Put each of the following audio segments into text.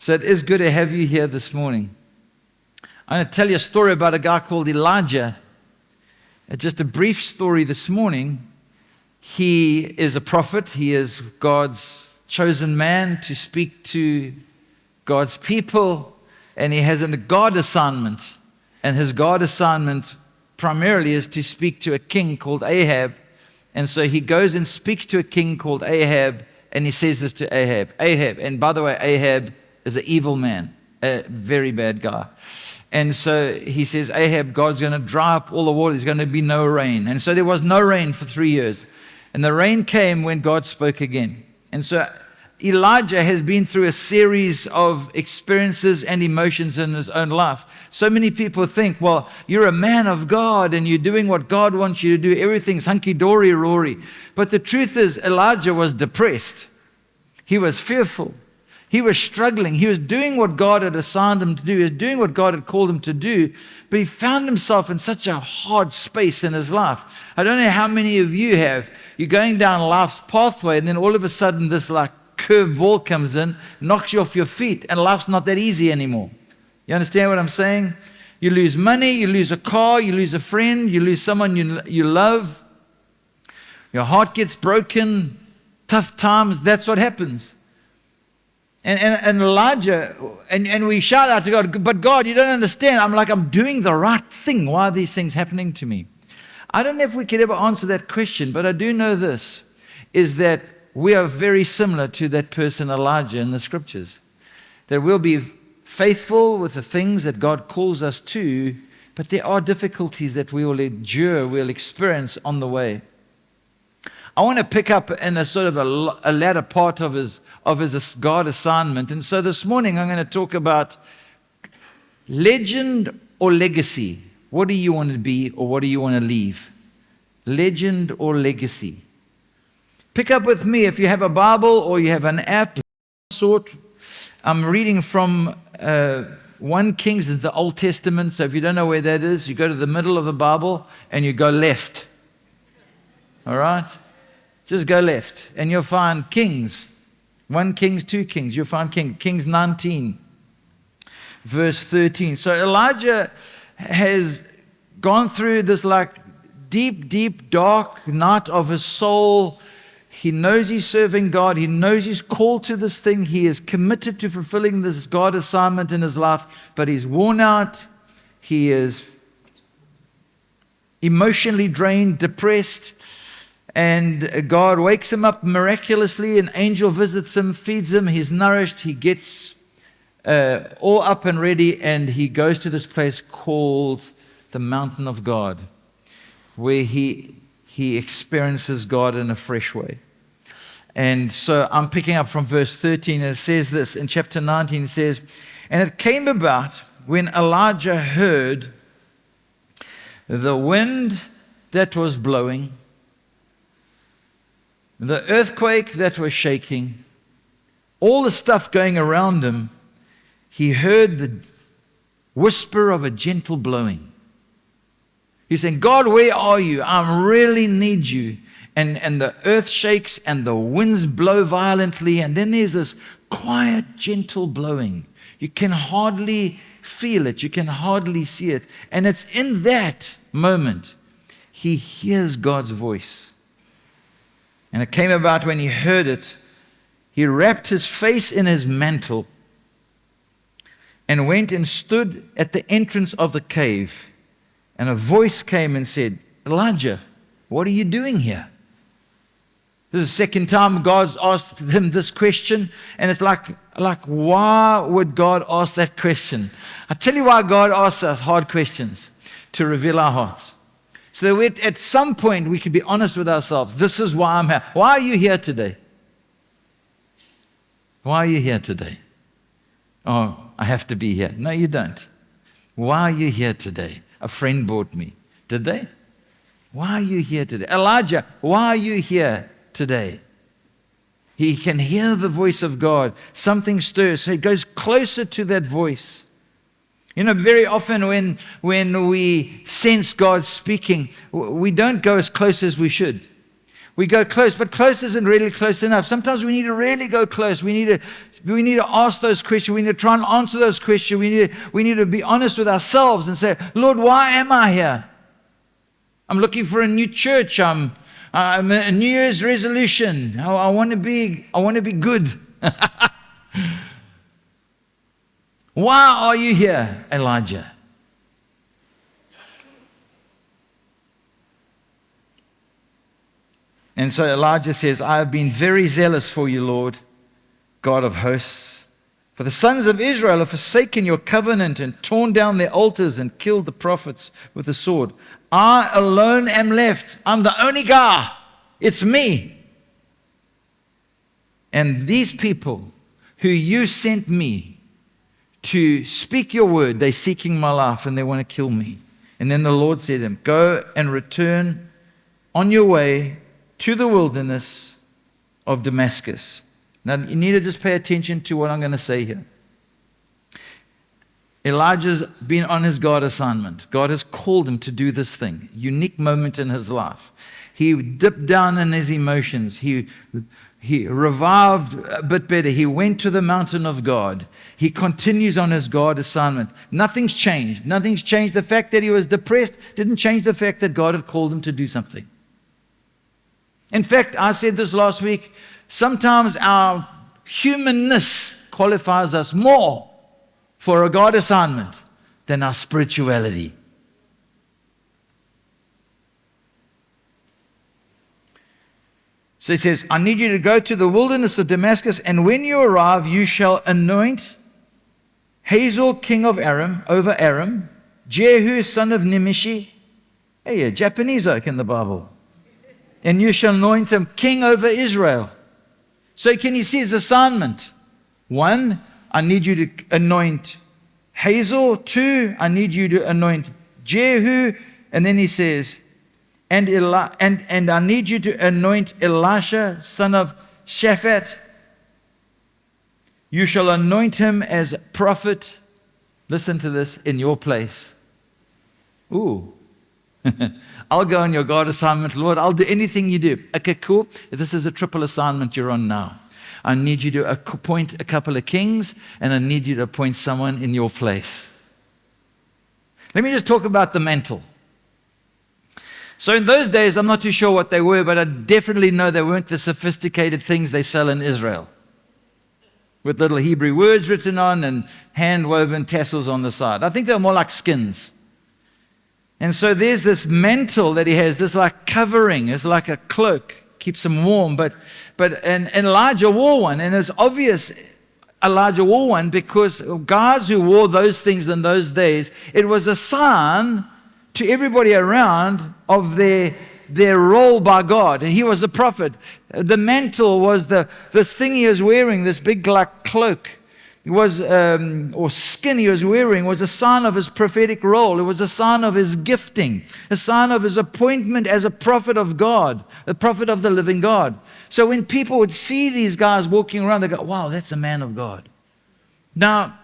So it is good to have you here this morning. I'm going to tell you a story about a guy called Elijah. Just a brief story this morning. He is a prophet. He is God's chosen man to speak to God's people. And he has a God assignment. And his God assignment primarily is to speak to a king called Ahab. And so he goes and speaks to a king called Ahab. And he says this to Ahab. Ahab, and by the way, Ahab is an evil man, a very bad guy. And so he says, Ahab, God's going to dry up all the water. There's going to be no rain. And so there was no rain for 3 years. And the rain came when God spoke again. And so Elijah has been through a series of experiences and emotions in his own life. So many people think, well, you're a man of God and you're doing what God wants you to do. Everything's hunky-dory, Rory. But the truth is, Elijah was depressed. He was fearful. He was struggling. He was doing what God had assigned him to do. He was doing what God had called him to do. But he found himself in such a hard space in his life. I don't know how many of you have. You're going down life's pathway, and then all of a sudden this curved ball comes in, knocks you off your feet, and life's not that easy anymore. You understand what I'm saying? You lose money, you lose a car, you lose a friend, you lose someone you love. Your heart gets broken, tough times, that's what happens. And Elijah, and we shout out to God, but God, you don't understand. I'm doing the right thing. Why are these things happening to me? I don't know if we could ever answer that question, but I do know this, is that we are very similar to that person Elijah in the scriptures. That we'll be faithful with the things that God calls us to, but there are difficulties that we will endure, we'll experience on the way. I want to pick up in a sort of a latter part of his God assignment. And so this morning I'm going to talk about legend or legacy. What do you want to be or what do you want to leave? Legend or legacy. Pick up with me if you have a Bible or you have an app of some sort. I'm reading from 1 Kings in the Old Testament. So if you don't know where that is, you go to the middle of the Bible and you go left. All right? Just go left, and you'll find Kings. 1 Kings, 2 Kings. You'll find Kings 19, verse 13. So Elijah has gone through this deep, deep, dark night of his soul. He knows he's serving God. He knows he's called to this thing. He is committed to fulfilling this God assignment in his life, but he's worn out. He is emotionally drained, depressed. And God wakes him up miraculously. An angel visits him, feeds him. He's nourished. He gets all up and ready. And he goes to this place called the Mountain of God, where he experiences God in a fresh way. And so I'm picking up from verse 13. And it says this in chapter 19. It says, and it came about when Elijah heard the wind that was blowing, the earthquake that was shaking, all the stuff going around him, he heard the whisper of a gentle blowing. He's saying, God, where are you? I really need you. And the earth shakes and the winds blow violently, and then there's this quiet, gentle blowing. You can hardly feel it. You can hardly see it. And it's in that moment he hears God's voice. And it came about when he heard it, he wrapped his face in his mantle and went and stood at the entrance of the cave. And a voice came and said, Elijah, what are you doing here? This is the second time God's asked him this question. And it's like why would God ask that question? I'll tell you why God asks us hard questions, to reveal our hearts. So that at some point we could be honest with ourselves. This is why I'm here. Why are you here today? Why are you here today? Oh, I have to be here. No, you don't. Why are you here today? A friend brought me. Did they? Why are you here today? Elijah, why are you here today? He can hear the voice of God. Something stirs. So he goes closer to that voice. You know, very often when we sense God speaking, we don't go as close as we should. We go close, but close isn't really close enough. Sometimes we need to really go close. We need to ask those questions. We need to try and answer those questions. We need to be honest with ourselves and say, Lord, why am I here? I'm looking for a new church. I'm a New Year's resolution. I want to be good. Why are you here, Elijah? And so Elijah says, I have been very zealous for you, Lord, God of hosts. For the sons of Israel have forsaken your covenant and torn down their altars and killed the prophets with the sword. I alone am left. I'm the only guy. It's me. And these people who you sent me to speak your word, they're seeking my life and they want to kill me. And then the Lord said to him, go and return on your way to the wilderness of Damascus. Now, you need to just pay attention to what I'm going to say here. Elijah's been on his God assignment. God has called him to do this thing. Unique moment in his life. He dipped down in his emotions. He revived a bit better. He went to the mountain of God. He continues on his God assignment. Nothing's changed. Nothing's changed. The fact that he was depressed didn't change the fact that God had called him to do something. In fact, I said this last week, sometimes our humanness qualifies us more for a God assignment than our spirituality. So he says, I need you to go to the wilderness of Damascus, and when you arrive, you shall anoint Hazael, king of Aram, over Aram, Jehu, son of Nimshi. Hey, a Japanese oak in the Bible. And you shall anoint him king over Israel. So can you see his assignment? 1, I need you to anoint Hazael. 2, I need you to anoint Jehu. And then he says, and I need you to anoint Elisha, son of Shaphat. You shall anoint him as a prophet. Listen to this, in your place. Ooh. I'll go on your God assignment, Lord. I'll do anything you do. Okay, cool. This is a triple assignment you're on now. I need you to appoint a couple of kings, and I need you to appoint someone in your place. Let me just talk about the mantle. So in those days, I'm not too sure what they were, but I definitely know they weren't the sophisticated things they sell in Israel, with little Hebrew words written on and hand-woven tassels on the side. I think they were more like skins. And so there's this mantle that he has, this like covering, it's like a cloak, keeps him warm. But Elijah wore one, and it's obvious Elijah wore one because guys who wore those things in those days, it was a sign to everybody around of their role by God. And he was a prophet. The mantle was this thing he was wearing, this big like cloak. It was, or skin he was wearing, was a sign of his prophetic role. It was a sign of his gifting, a sign of his appointment as a prophet of God, a prophet of the living God. So when people would see these guys walking around, they go, wow, that's a man of God. Now,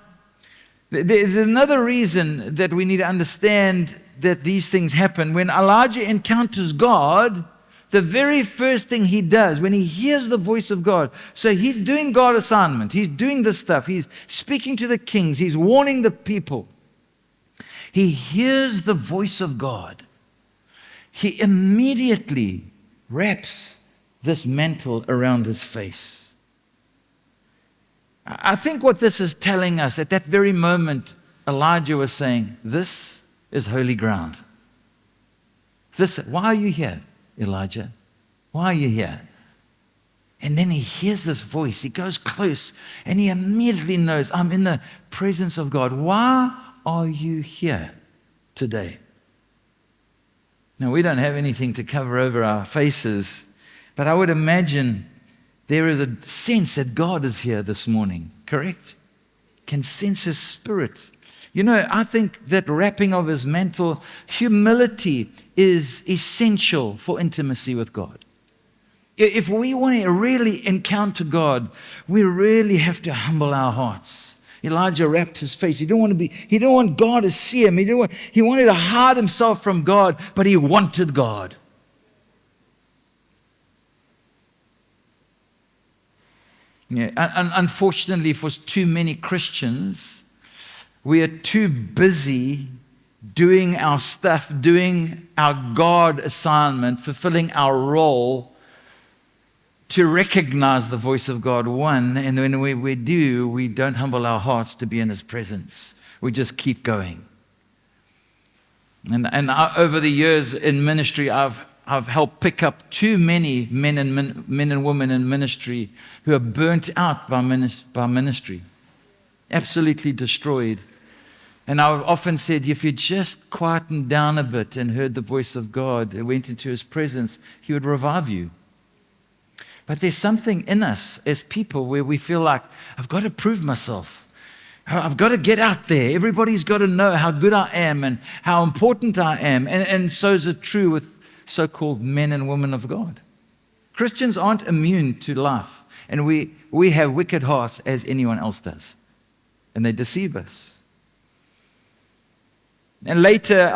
there's another reason that we need to understand that these things happen. When Elijah encounters God, the very first thing he does when he hears the voice of God, so he's doing God assignment, he's doing this stuff, he's speaking to the kings, he's warning the people. He hears the voice of God. He immediately wraps this mantle around his face. I think what this is telling us, at that very moment, Elijah was saying, this is holy ground. Why are you here, Elijah? Why are you here? And then he hears this voice. He goes close and he immediately knows, I'm in the presence of God. Why are you here today? Now, we don't have anything to cover over our faces, but I would imagine there is a sense that God is here this morning, correct? Can sense his spirit. You know, I think that wrapping of his mantle, humility is essential for intimacy with God. If we want to really encounter God, we really have to humble our hearts. Elijah wrapped his face. He didn't want God to see him. He wanted to hide himself from God, but he wanted God. Yeah. And unfortunately, for too many Christians, we are too busy doing our stuff, doing our God assignment, fulfilling our role to recognize the voice of God, one, and when we do, we don't humble our hearts to be in His presence. We just keep going. And over the years in ministry, I've helped pick up too many men and women in ministry who are burnt out by ministry, absolutely destroyed. And I've often said, if you just quietened down a bit and heard the voice of God and went into His presence, He would revive you. But there's something in us as people where we feel like, I've got to prove myself. I've got to get out there. Everybody's got to know how good I am and how important I am. And so is it true with so-called men and women of God. Christians aren't immune to life. And we have wicked hearts as anyone else does. And they deceive us. And later,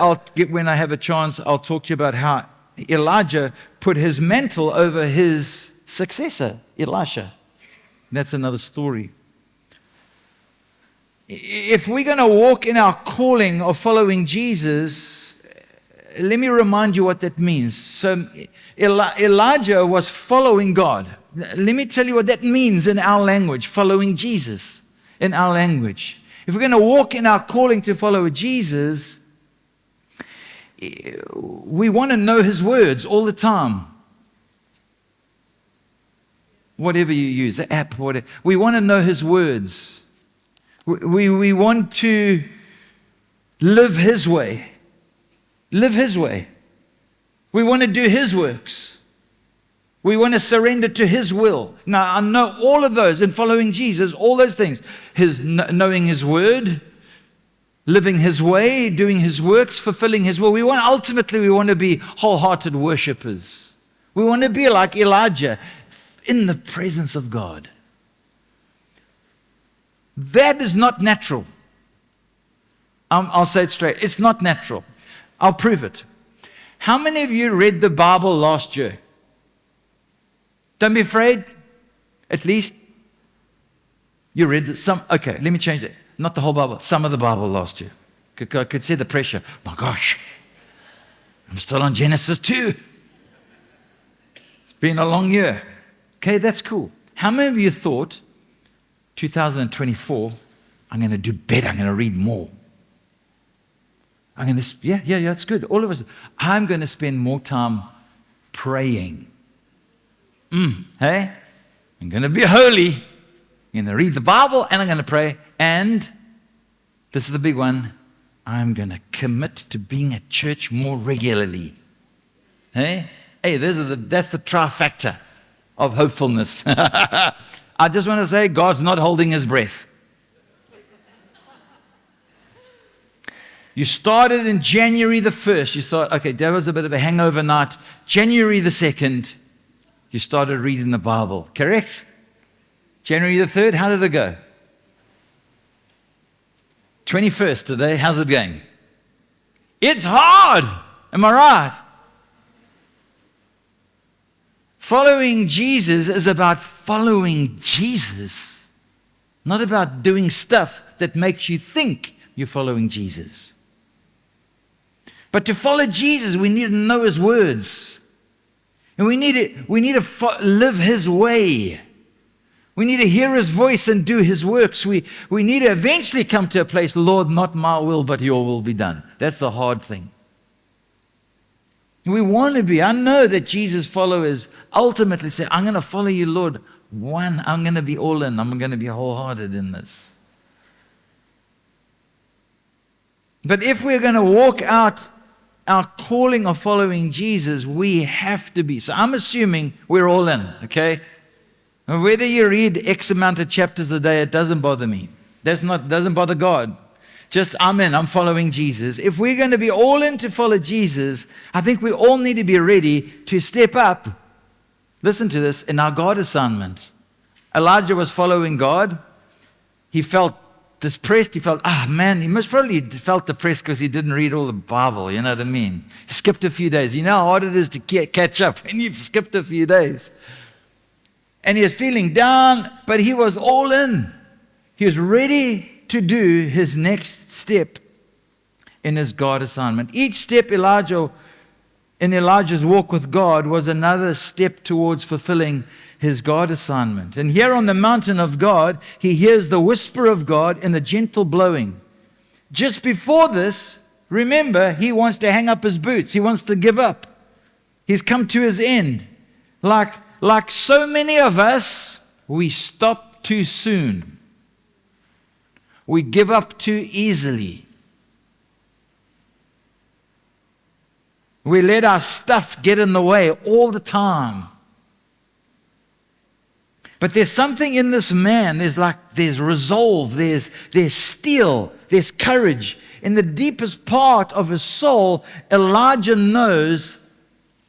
when I have a chance, I'll talk to you about how Elijah put his mantle over his successor, Elisha. That's another story. If we're going to walk in our calling of following Jesus, let me remind you what that means. So Elijah was following God. Let me tell you what that means in our language, following Jesus in our language. If we're going to walk in our calling to follow Jesus, we want to know His words all the time. Whatever you use, the app, whatever. We want to know His words. We want to live His way. Live His way. We want to do His works. We want to surrender to His will. Now, I know all of those in following Jesus, all those things. Knowing His word, living His way, doing His works, fulfilling His will. Ultimately, we want to be wholehearted worshipers. We want to be like Elijah in the presence of God. That is not natural. I'll say it straight. It's not natural. I'll prove it. How many of you read the Bible last year? Don't be afraid. At least you read some. Okay, let me change it. Not the whole Bible. Some of the Bible last year. I could see the pressure. My gosh. I'm still on Genesis 2. It's been a long year. Okay, that's cool. How many of you thought 2024, I'm going to do better. I'm going to read more. Yeah, it's good. All of us. I'm going to spend more time praying. Hey? I'm going to be holy. I'm going to read the Bible and I'm going to pray. And this is the big one. I'm going to commit to being at church more regularly. Hey, that's the trifecta of hopefulness. I just want to say God's not holding His breath. You started in January the 1st. You thought, okay, that was a bit of a hangover night. January the 2nd, you started reading the Bible. Correct? January the 3rd, how did it go? 21st today, how's it going? It's hard. Am I right? Following Jesus is about following Jesus, not about doing stuff that makes you think you're following Jesus. But to follow Jesus, we need to know His words. And we need to live His way. We need to hear His voice and do His works. We need to eventually come to a place, Lord, not my will, but your will be done. That's the hard thing. We want to be. I know that Jesus' followers ultimately say, I'm going to follow you, Lord. I'm going to be all in. I'm going to be wholehearted in this. But if we're going to walk out our calling of following Jesus, we have to be. So I'm assuming we're all in, okay? And whether you read X amount of chapters a day, it doesn't bother me. Doesn't bother God. Just I'm in, I'm following Jesus. If we're going to be all in to follow Jesus, I think we all need to be ready to step up. Listen to this, in our God assignment. Elijah was following God. He felt depressed. He felt, he most probably felt depressed because he didn't read all the Bible, you know what I mean? He skipped a few days. You know how hard it is to catch up when you've skipped a few days. And he was feeling down, but he was all in. He was ready to do his next step in his God assignment. Each step in Elijah's walk with God was another step towards fulfilling his God assignment. And here on the mountain of God, he hears the whisper of God in the gentle blowing. Just before this, remember, he wants to hang up his boots. He wants to give up. He's come to his end. Like so many of us, we stop too soon. We give up too easily. We let our stuff get in the way all the time. But there's something in this man. There's resolve, there's steel, there's courage. In the deepest part of his soul, Elijah knows,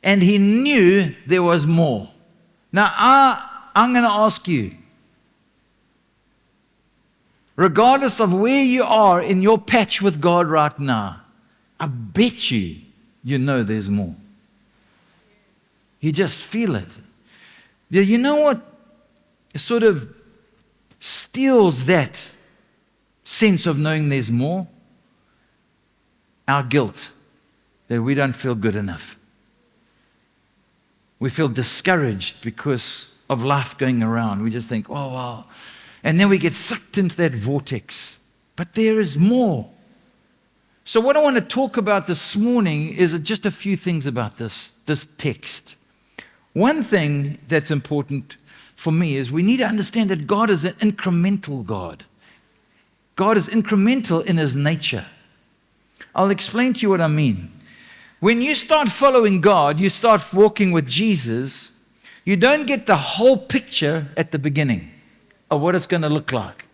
and he knew there was more. Now, I'm going to ask you, regardless of where you are in your patch with God right now, I bet you know there's more. You just feel it. You know what sort of steals that sense of knowing there's more? Our guilt, that we don't feel good enough. We feel discouraged because of life going around. We just think, oh, wow. And then we get sucked into that vortex. But there is more. So what I want to talk about this morning is just a few things about this text. One thing that's important for me is we need to understand that God is an incremental God. God is incremental in his nature. I'll explain to you what I mean. When you start following God, you start walking with Jesus, you don't get the whole picture at the beginning of what it's going to look like.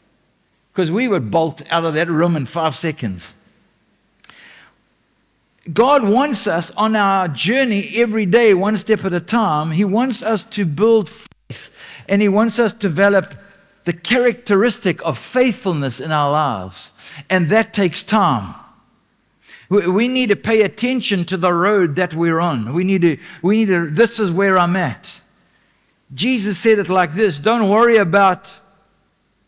Because we would bolt out of that room in 5 seconds. God wants us on our journey every day, one step at a time. He wants us to build faith, and he wants us to develop the characteristic of faithfulness in our lives. And that takes time. We need to pay attention to the road that we're on. We need to, this is where I'm at. Jesus said it like this: don't worry about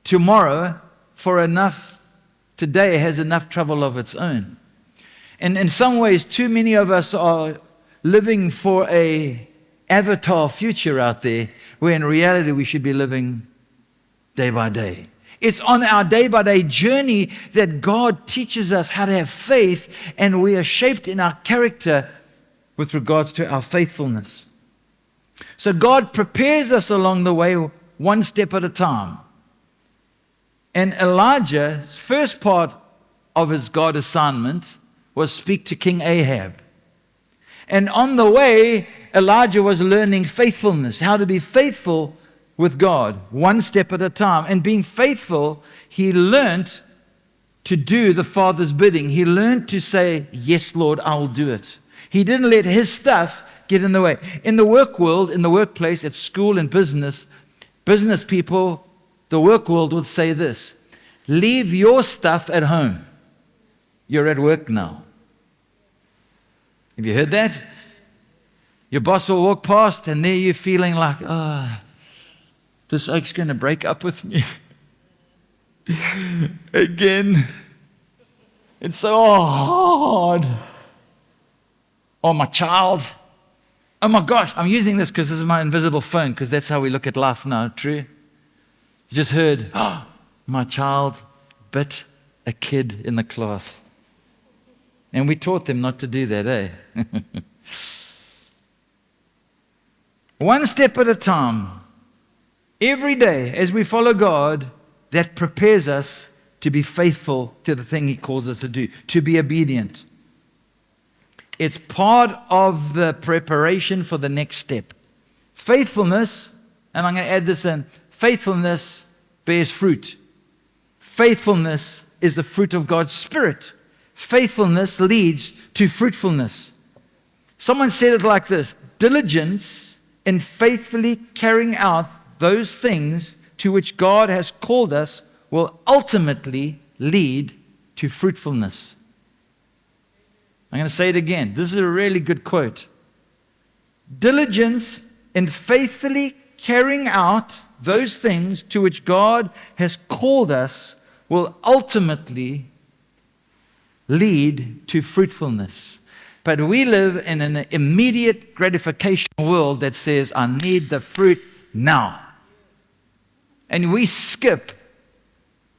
tomorrow, for enough today has enough trouble of its own. And in some ways, too many of us are living for a avatar future out there, where in reality we should be living day by day. It's on our day-by-day journey that God teaches us how to have faith, and we are shaped in our character with regards to our faithfulness. So God prepares us along the way, one step at a time. And Elijah's first part of his God assignment was speak to King Ahab. And on the way, Elijah was learning faithfulness, how to be faithful with God, one step at a time. And being faithful, he learned to do the Father's bidding. He learned to say, yes, Lord, I'll do it. He didn't let his stuff get in the way. In the work world, in the workplace, at school and business people, the work world would say this: leave your stuff at home. You're at work now. Have you heard that? Your boss will walk past, and there you're feeling like, this oak's going to break up with me again. It's so hard. Oh, my child. Oh my gosh, I'm using this because this is my invisible phone, because that's how we look at life now, true? You just heard, my child bit a kid in the class. And we taught them not to do that, eh? One step at a time. Every day, as we follow God, that prepares us to be faithful to the thing he calls us to do, to be obedient. It's part of the preparation for the next step. Faithfulness, and I'm going to add this in, faithfulness bears fruit. Faithfulness is the fruit of God's Spirit. Faithfulness leads to fruitfulness. Someone said it like this: diligence in faithfully carrying out those things to which God has called us will ultimately lead to fruitfulness. I'm going to say it again. This is a really good quote. Diligence in faithfully carrying out those things to which God has called us will ultimately lead to fruitfulness. But we live in an immediate gratification world that says, I need the fruit now. And we skip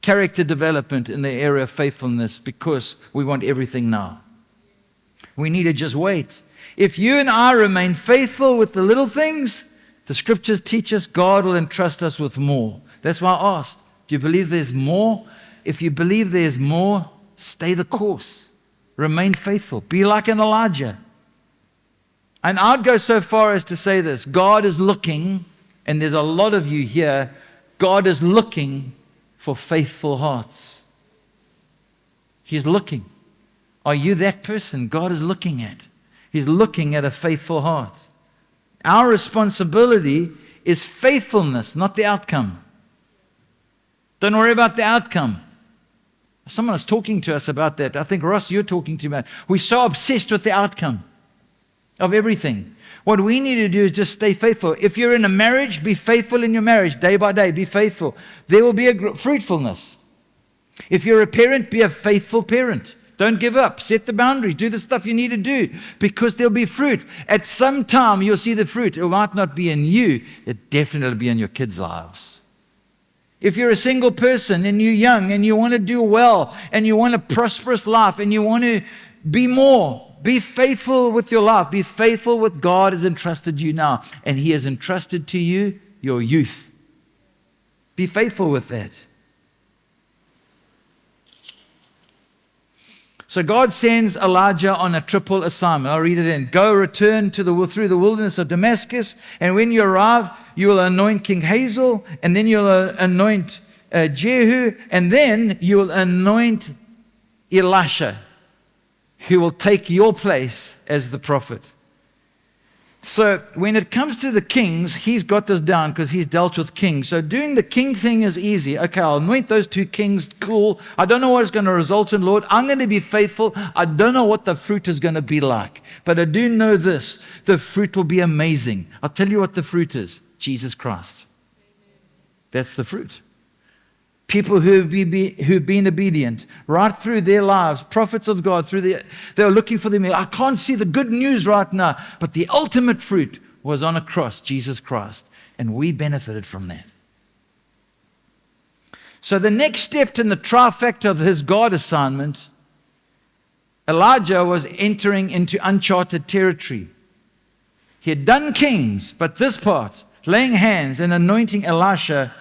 character development in the area of faithfulness because we want everything now. We need to just wait. If you and I remain faithful with the little things, the scriptures teach us God will entrust us with more. That's why I asked, do you believe there's more? If you believe there's more, stay the course. Remain faithful. Be like an Elijah. And I'd go so far as to say this. God is looking, and there's a lot of you here, God is looking for faithful hearts. He's looking. Are you that person God is looking at? He's looking at a faithful heart. Our responsibility is faithfulness, not the outcome. Don't worry about the outcome. Someone was talking to us about that. I think, Ross, you're talking to me about it. We're so obsessed with the outcome of everything. What we need to do is just stay faithful. If you're in a marriage, be faithful in your marriage, day by day, be faithful. There will be a fruitfulness. If you're a parent, be a faithful parent. Don't give up. Set the boundaries. Do the stuff you need to do because there'll be fruit. At some time, you'll see the fruit. It might not be in you. It'll definitely be in your kids' lives. If you're a single person and you're young and you want to do well and you want a prosperous life and you want to be more, be faithful with your life. Be faithful with God has entrusted you now. And He has entrusted to you your youth. Be faithful with that. So God sends Elijah on a triple assignment. I'll read it in. Go, return through the wilderness of Damascus, and when you arrive, you will anoint King Hazael, and then you'll anoint Jehu, and then you will anoint Elisha, who will take your place as the prophet. So when it comes to the kings, he's got this down because he's dealt with kings. So doing the king thing is easy. Okay, I'll anoint those two kings. Cool. I don't know what it's going to result in, Lord. I'm going to be faithful. I don't know what the fruit is going to be like. But I do know this. The fruit will be amazing. I'll tell you what the fruit is. Jesus Christ. That's the fruit. People who've been obedient right through their lives, prophets of God, they're looking for them. I can't see the good news right now, but the ultimate fruit was on a cross, Jesus Christ, and we benefited from that. So the next step in the trifecta of his God assignment, Elijah was entering into uncharted territory. He had done kings, but this part, laying hands and anointing Elisha,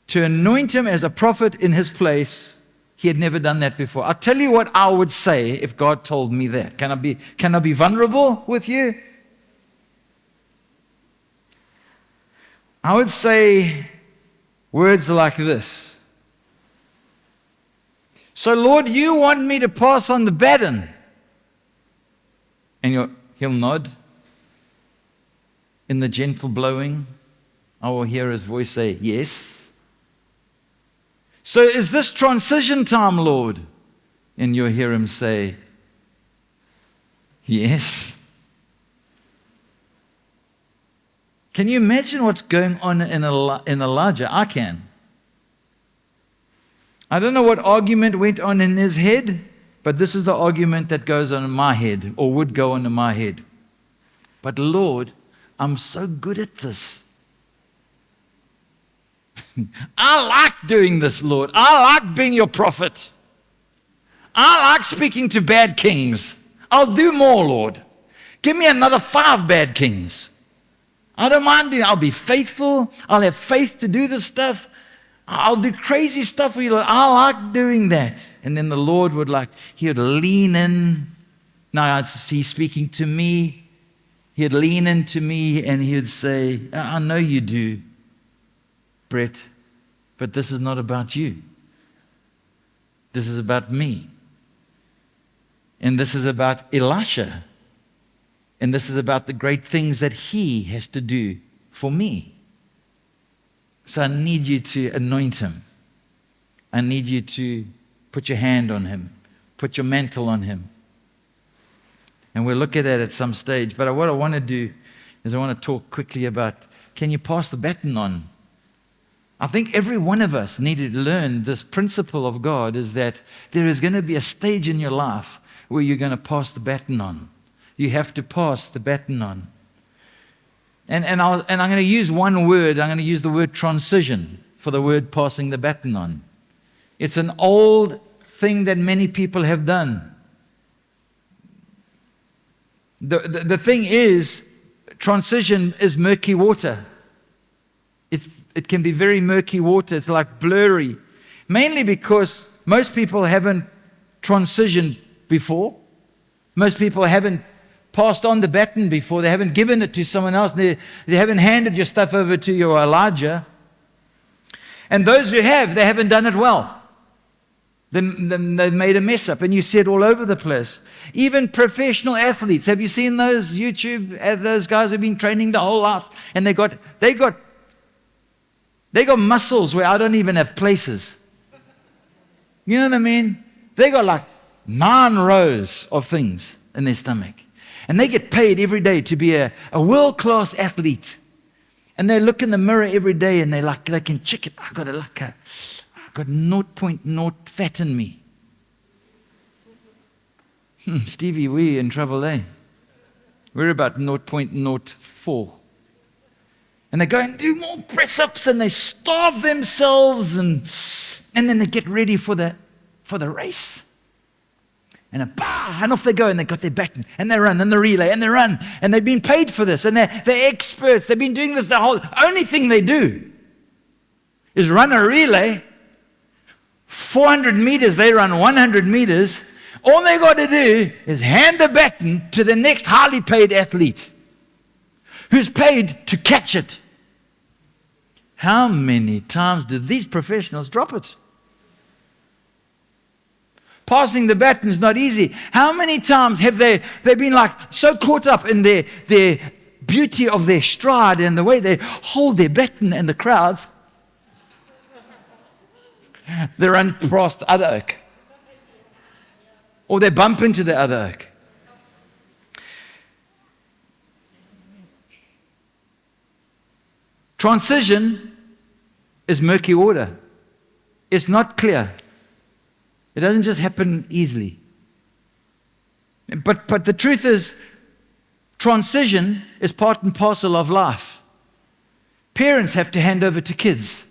to anoint him as a prophet in his place, he had never done that before. I'll tell you what I would say if God told me that. Can I be vulnerable with you? I would say words like this. So, Lord, you want me to pass on the baton? And he'll nod. In the gentle blowing, I will hear his voice say, yes. So is this transition time, Lord? And you'll hear him say, yes. Can you imagine what's going on in Elijah? I can. I don't know what argument went on in his head, but this is the argument that goes on in my head, or would go on in my head. But Lord, I'm so good at this. I like doing this, Lord. I like being your prophet. I like speaking to bad kings. I'll do more, Lord. Give me another 5 bad kings. I don't mind doing it. I'll be faithful. I'll have faith to do this stuff. I'll do crazy stuff for you, Lord. I like doing that. And then the Lord he would lean in. Now he's speaking to me. He'd lean into me and he would say, I know you do, Brett, but this is not about you. This is about me. And this is about Elisha. And this is about the great things that he has to do for me. So I need you to anoint him. I need you to put your hand on him. Put your mantle on him. And we'll look at that at some stage. But what I want to do is I want to talk quickly about can you pass the baton on? I think every one of us needed to learn this principle of God, is that there is going to be a stage in your life where you're going to pass the baton on. You have to pass the baton on. And I'm going to use one word. I'm going to use the word transition for the word passing the baton on. It's an old thing that many people have done. The thing is, transition is murky water. It can be very murky water. It's like blurry. Mainly because most people haven't transitioned before. Most people haven't passed on the baton before. They haven't given it to someone else. They haven't handed your stuff over to your Elijah. And those who have, they haven't done it well. They've made a mess up, and you see it all over the place. Even professional athletes. Have you seen those YouTube, those guys who've been training the whole life, and they got muscles where I don't even have places. You know what I mean? They got like 9 rows of things in their stomach. And they get paid every day to be a world-class athlete. And they look in the mirror every day and they can check it. I got 0.0 fat in me. Stevie, we're in trouble, eh? We're about 0.04. And they go and do more press-ups and they starve themselves and then they get ready for the race. And off they go, and they got their baton, and they run, and the relay, and they run, and they've been paid for this, and they're experts. They've been doing this the only thing they do is run a relay. 400 meters, they run 100 meters. All they got to do is hand the baton to the next highly paid athlete who's paid to catch it. How many times do these professionals drop it? Passing the baton is not easy. How many times have they been like so caught up in their beauty of their stride and the way they hold their baton and the crowds, they run past the other oak. Or they bump into the other oak. Transition is murky water. It's not clear. It doesn't just happen easily. But the truth is, transition is part and parcel of life. Parents have to hand over to kids.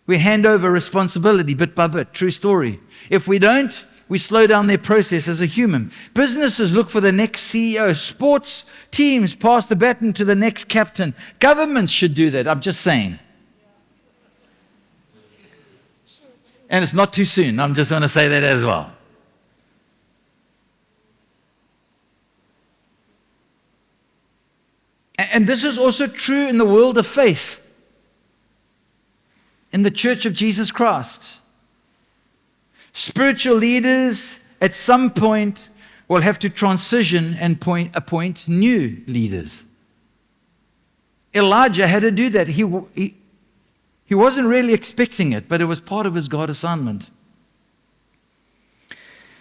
We hand over responsibility bit by bit. True story. If we don't, we slow down their process as a human. Businesses look for the next CEO. Sports teams pass the baton to the next captain. Governments should do that. I'm just saying. And it's not too soon. I'm just going to say that as well. And this is also true in the world of faith. In the Church of Jesus Christ. Spiritual leaders at some point will have to transition and appoint new leaders. Elijah had to do that. He wasn't really expecting it, but it was part of his God assignment.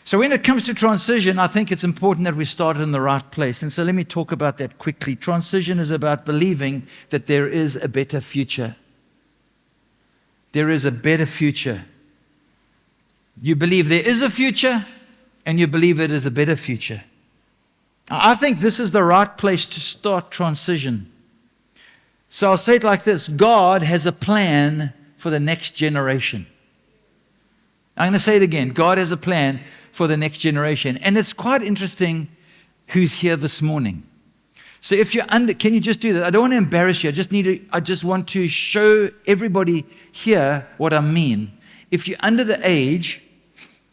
So when it comes to transition, I think it's important that we start in the right place. And so let me talk about that quickly. Transition is about believing that there is a better future. There is a better future. You believe there is a future, and you believe it is a better future. I think this is the right place to start transition. So I'll say it like this. God has a plan for the next generation. I'm going to say it again. God has a plan for the next generation. And it's quite interesting who's here this morning. So if you're can you just do that? I don't want to embarrass you. I just want to show everybody here what I mean. If you're under the age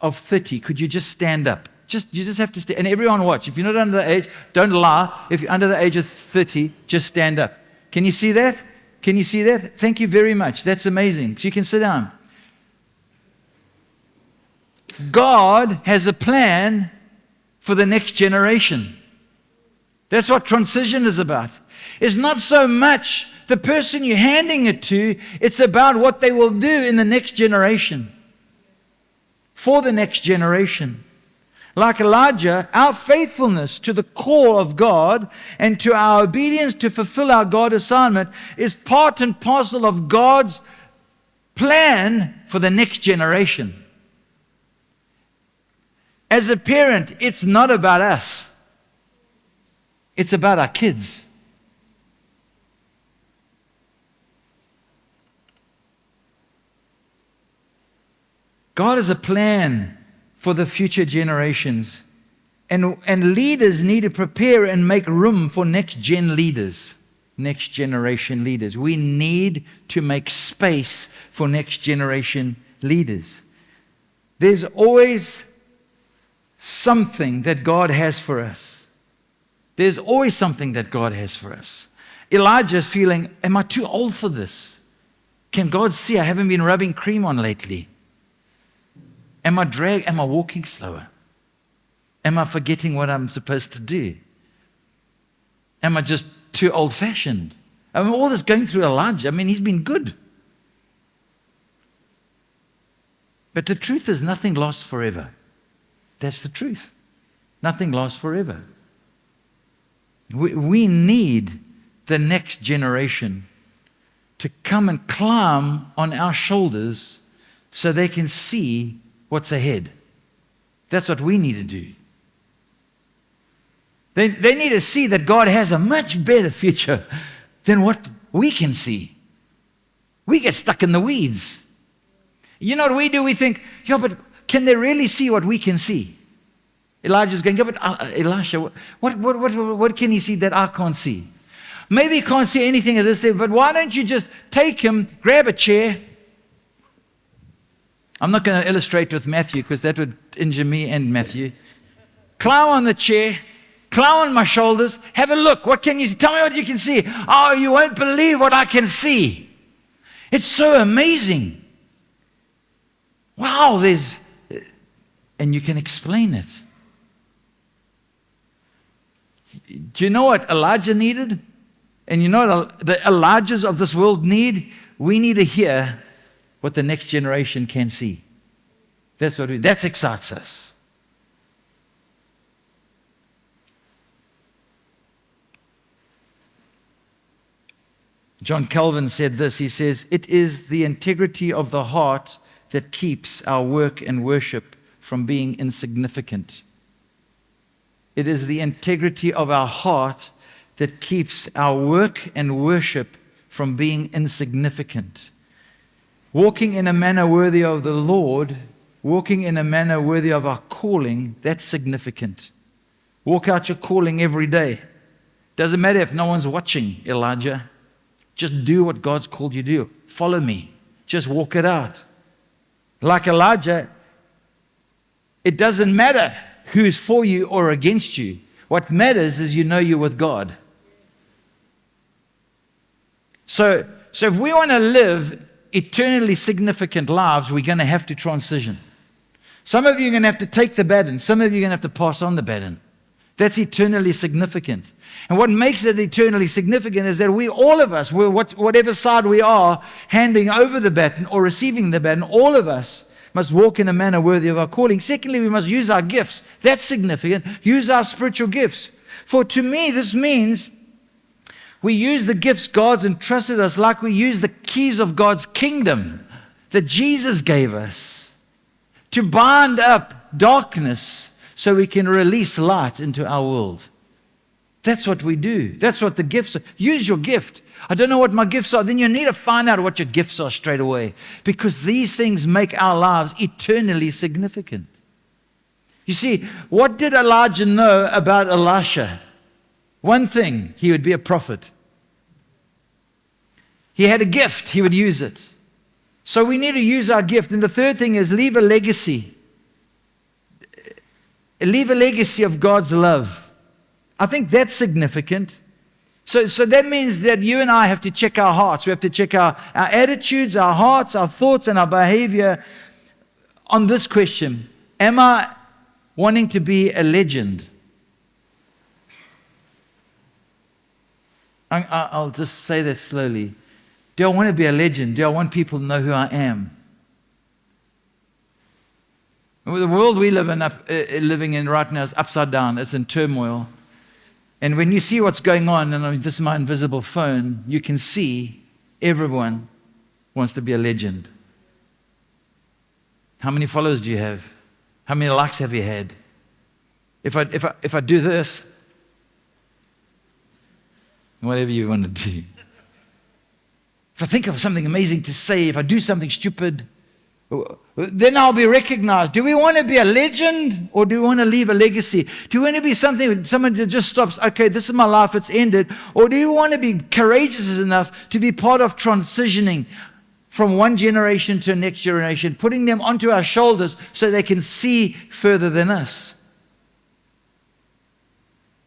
of 30, could you just stand up? You just have to stand. And everyone watch. If you're not under the age, don't lie. If you're under the age of 30, just stand up. Can you see that? Can you see that? Thank you very much. That's amazing. So you can sit down. God has a plan for the next generation. That's what transition is about. It's not so much the person you're handing it to, it's about what they will do in the next generation. For the next generation. Like Elijah, our faithfulness to the call of God and to our obedience to fulfill our God assignment is part and parcel of God's plan for the next generation. As a parent, it's not about us. It's about our kids. God has a plan for the future generations. And leaders need to prepare and make room for next-gen leaders, next-generation leaders. We need to make space for next-generation leaders. There's always something that God has for us. There's always something that God has for us. Elijah's feeling, am I too old for this? Can God see I haven't been rubbing cream on lately? Am I walking slower? Am I forgetting what I'm supposed to do? Am I just too old-fashioned? I mean, all this going through Elijah, I mean, he's been good. But the truth is, nothing lasts forever. That's the truth. Nothing lasts forever. We need the next generation to come and climb on our shoulders so they can see what's ahead. That's what we need to do. They need to see that God has a much better future than what we can see. We get stuck in the weeds. You know what we do? We think, yeah, but can they really see what we can see? Elijah's going, yeah, but Elisha, what can he see that I can't see? Maybe he can't see anything of this, but why don't you just take him, grab a chair. I'm not going to illustrate with Matthew because that would injure me and Matthew. Climb on the chair, climb on my shoulders, have a look. What can you see? Tell me what you can see. Oh, you won't believe what I can see. It's so amazing. Wow, and you can explain it. Do you know what Elijah needed? And you know what the Elijahs of this world need? We need to hear what the next generation can see. That excites us. John Calvin said this. He says, "It is the integrity of the heart that keeps our work and worship from being insignificant." It is the integrity of our heart that keeps our work and worship from being insignificant. Walking in a manner worthy of the Lord, walking in a manner worthy of our calling, that's significant. Walk out your calling every day. Doesn't matter if no one's watching, Elijah. Just do what God's called you to do. Follow me. Just walk it out. Like Elijah, it doesn't matter who's for you or against you. What matters is you know you're with God. So if we want to live eternally significant lives, we're going to have to transition. Some of you are going to have to take the baton. Some of you are going to have to pass on the baton. That's eternally significant. And what makes it eternally significant is that all of us, whatever side we are, handing over the baton or receiving the baton, all of us must walk in a manner worthy of our calling. Secondly, we must use our gifts. That's significant. Use our spiritual gifts. For to me, this means we use the gifts God's entrusted us like we use the keys of God's kingdom that Jesus gave us to bind up darkness so we can release light into our world. That's what we do. That's what the gifts are. Use your gift. I don't know what my gifts are. Then you need to find out what your gifts are straight away, because these things make our lives eternally significant. You see, what did Elijah know about Elisha? One thing, he would be a prophet. He had a gift, he would use it. So we need to use our gift. And the third thing is leave a legacy. Leave a legacy of God's love. I think that's significant. So that means that you and I have to check our hearts. We have to check our attitudes, our hearts, our thoughts, and our behavior on this question. Am I wanting to be a legend? I'll just say that slowly. Do I want to be a legend? Do I want people to know who I am? The world we living in right now is upside down. It's in turmoil. And when you see what's going on, and this is my invisible phone, you can see everyone wants to be a legend. How many followers do you have? How many likes have you had? If I do this, whatever you want to do. If I think of something amazing to say, if I do something stupid, then I'll be recognized. Do we want to be a legend or do we want to leave a legacy? Do we want to be someone that just stops, okay, this is my life, it's ended? Or do you want to be courageous enough to be part of transitioning from one generation to the next generation, putting them onto our shoulders so they can see further than us?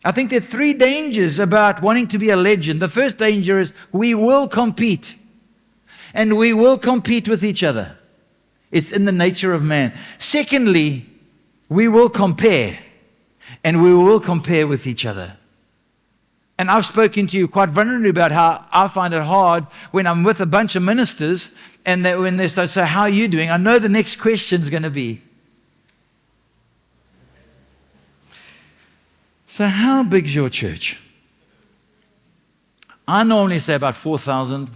I think there are 3 dangers about wanting to be a legend. The first danger is we will compete. And we will compete with each other. It's in the nature of man. Secondly, we will compare. And we will compare with each other. And I've spoken to you quite vulnerably about how I find it hard when I'm with a bunch of ministers and when they start, so how are you doing? I know the next question is going to be, so how big's your church? I normally say about 4,000.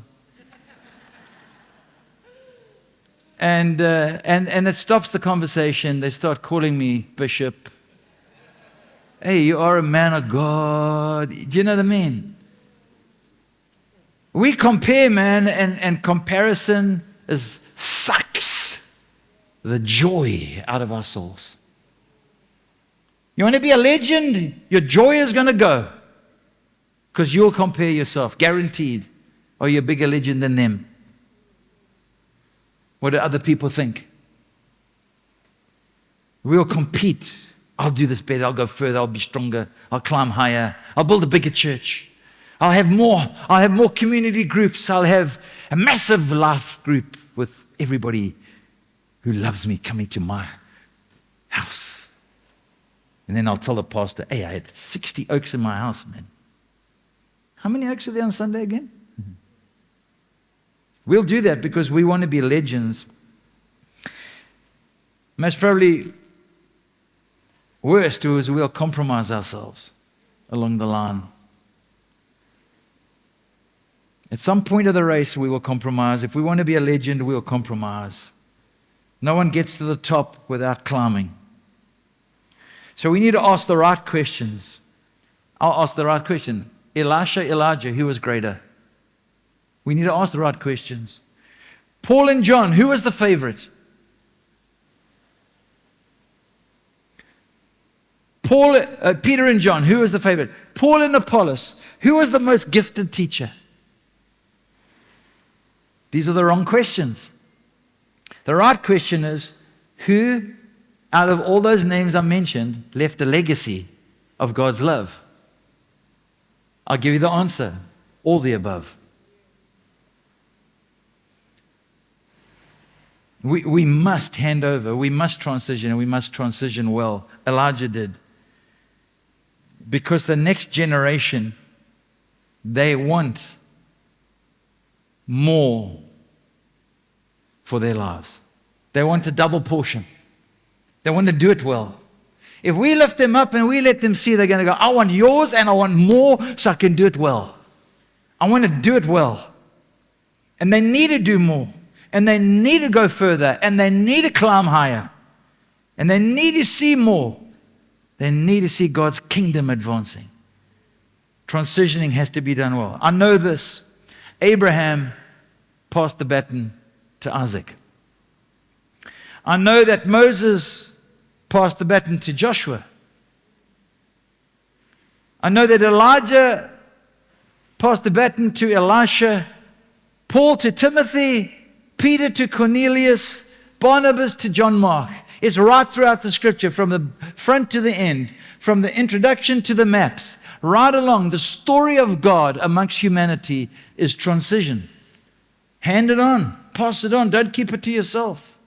And it stops the conversation. They start calling me Bishop. Hey, you are a man of God. Do you know what I mean? We compare, man, and comparison sucks the joy out of our souls. You want to be a legend? Your joy is going to go because you'll compare yourself, guaranteed. Are you a bigger legend than them? What do other people think? We'll compete. I'll do this better. I'll go further. I'll be stronger. I'll climb higher. I'll build a bigger church. I'll have more community groups. I'll have a massive life group with everybody who loves me coming to my house. And then I'll tell the pastor, hey, I had 60 oaks in my house, man. How many oaks are there on Sunday again? We'll do that because we want to be legends. Most probably worst is we'll compromise ourselves along the line. At some point of the race, we will compromise. If we want to be a legend, we'll compromise. No one gets to the top without climbing. So we need to ask the right questions. I'll ask the right question. Elisha, Elijah, who was greater? We need to ask the right questions. Paul and John, who was the favorite? Peter and John, who was the favorite? Paul and Apollos, who was the most gifted teacher? These are the wrong questions. The right question is, who out of all those names I mentioned left a legacy of God's love? I'll give you the answer. All the above. We must hand over, we must transition, and we must transition well. Elijah did. Because the next generation, they want more for their lives. They want a double portion. They want to do it well. If we lift them up and we let them see, they're going to go, I want yours and I want more so I can do it well. I want to do it well. And they need to do more. And they need to go further, and they need to climb higher, and they need to see more. They need to see God's kingdom advancing. Transitioning has to be done well. I know this. Abraham passed the baton to Isaac. I know that Moses passed the baton to Joshua. I know that Elijah passed the baton to Elisha, Paul to Timothy, Peter to Cornelius, Barnabas to John Mark. It's right throughout the scripture, from the front to the end, from the introduction to the maps, right along. The story of God amongst humanity is transition. Hand it on, pass it on, don't keep it to yourself.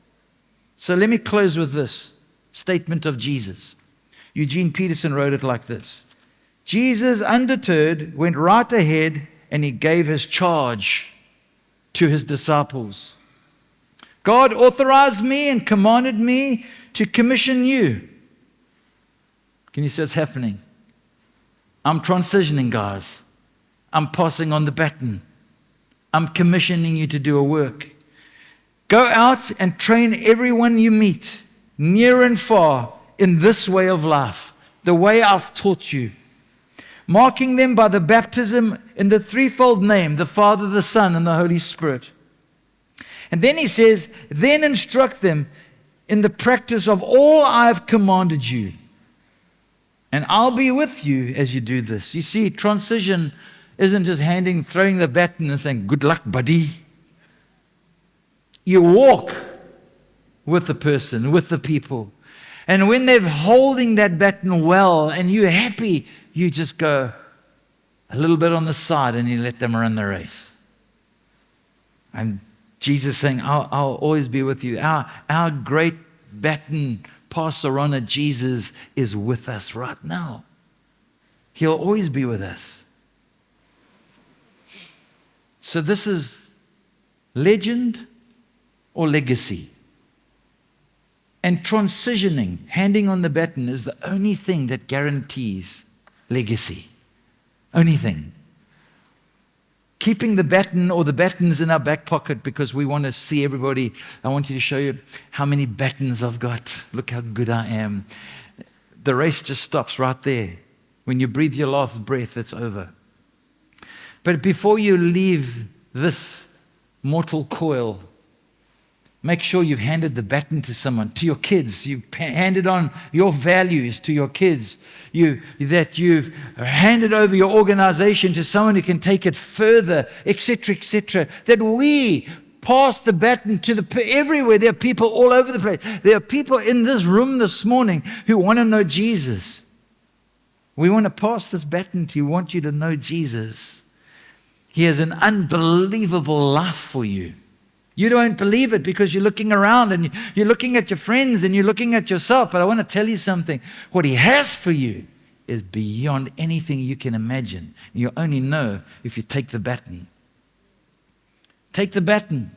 So let me close with this statement of Jesus. Eugene Peterson wrote it like this: Jesus, undeterred, went right ahead and he gave his charge to his disciples. God authorized me and commanded me to commission you. Can you see what's happening? I'm transitioning, guys. I'm passing on the baton. I'm commissioning you to do a work. Go out and train everyone you meet, near and far, in this way of life, the way I've taught you, marking them by the baptism in the threefold name, the Father, the Son, and the Holy Spirit. And then he says, then instruct them in the practice of all I have commanded you. And I'll be with you as you do this. You see, transition isn't just throwing the baton and saying, good luck, buddy. You walk with the person, with the people. And when they're holding that baton well and you're happy, you just go a little bit on the side and you let them run the race. And Jesus saying, I'll always be with you. Our great baton passer on at Jesus is with us right now. He'll always be with us. So this is legend or legacy. And transitioning, handing on the baton, is the only thing that guarantees legacy. Only thing. Keeping the baton or the batons in our back pocket because we want to see everybody. I want you to show you how many batons I've got. Look how good I am. The race just stops right there. When you breathe your last breath, it's over. But before you leave this mortal coil, make sure you've handed the baton to someone, to your kids. You've handed on your values to your kids. That you've handed over your organization to someone who can take it further, etc., etc. That we pass the baton to everywhere. There are people all over the place. There are people in this room this morning who want to know Jesus. We want to pass this baton to you. We want you to know Jesus. He has an unbelievable life for you. You don't believe it because you're looking around and you're looking at your friends and you're looking at yourself. But I want to tell you something. What He has for you is beyond anything you can imagine. You only know if you take the baton. Take the baton.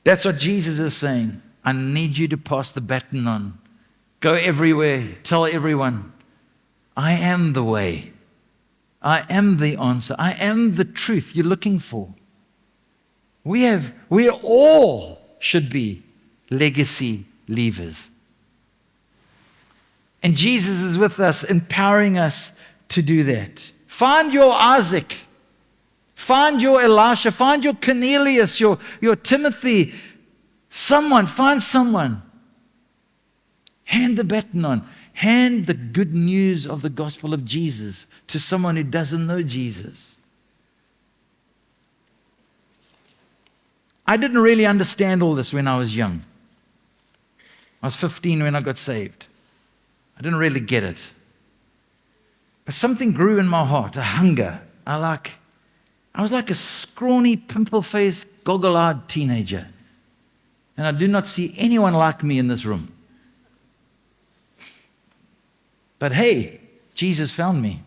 That's what Jesus is saying. I need you to pass the baton on. Go everywhere. Tell everyone, I am the way. I am the answer. I am the truth you're looking for. We all should be legacy leavers. And Jesus is with us, empowering us to do that. Find your Isaac. Find your Elisha. Find your Cornelius, your Timothy. Find someone. Hand the baton on. Hand the good news of the gospel of Jesus to someone who doesn't know Jesus. I didn't really understand all this when I was young. I was 15 when I got saved. I didn't really get it. But something grew in my heart, a hunger. I was like a scrawny, pimple-faced, goggle-eyed teenager. And I do not see anyone like me in this room. But hey, Jesus found me.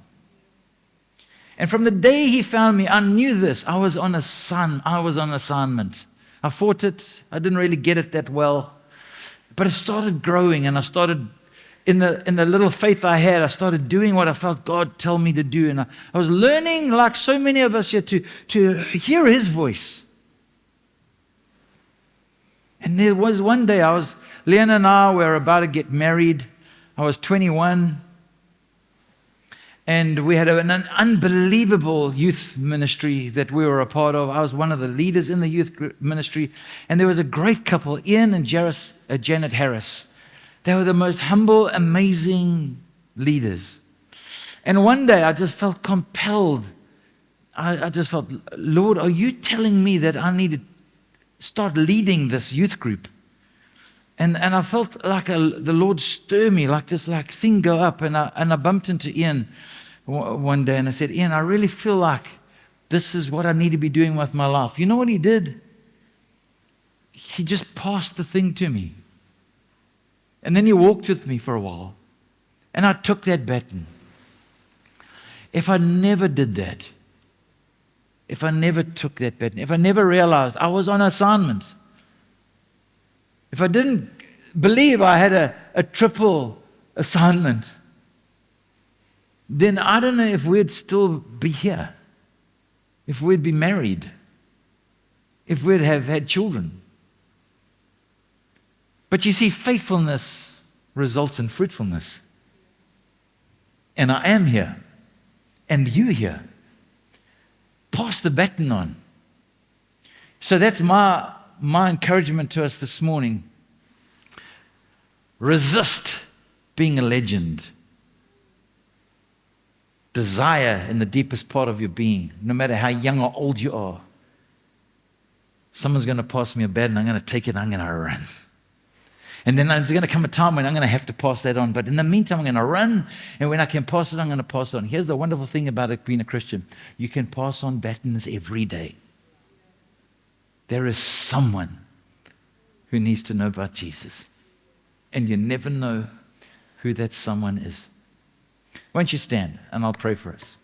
And from the day He found me, I knew this. I was on assignment. I fought it. I didn't really get it that well. But it started growing, and I started, in the little faith I had, I started doing what I felt God tell me to do. And I was learning, like so many of us here, to hear His voice. And there was one day, Leanne and I were about to get married. I was 21. And we had an unbelievable youth ministry that we were a part of. I was one of the leaders in the youth ministry. And there was a great couple, Ian and Janet Harris. They were the most humble, amazing leaders. And one day I just felt compelled. I just felt, Lord, are you telling me that I need to start leading this youth group? And I felt like the Lord stir me, like this thing go up. And I bumped into Ian one day and I said, Ian, I really feel like this is what I need to be doing with my life. You know what he did? He just passed the thing to me. And then he walked with me for a while. And I took that baton. If I never did that, if I never took that baton, if I never realized I was on assignment, if I didn't believe I had a triple assignment, then I don't know if we'd still be here, if we'd be married, if we'd have had children. But you see, faithfulness results in fruitfulness. And I am here, and you here. Pass the baton on. So that's my encouragement to us this morning. Resist being a legend. Desire in the deepest part of your being, no matter how young or old you are. Someone's going to pass me a baton, I'm going to take it, I'm going to run. And then there's going to come a time when I'm going to have to pass that on. But in the meantime, I'm going to run. And when I can pass it, I'm going to pass it on. Here's the wonderful thing about it being a Christian. You can pass on batons every day. There is someone who needs to know about Jesus. And you never know who that someone is. Won't you stand and I'll pray for us.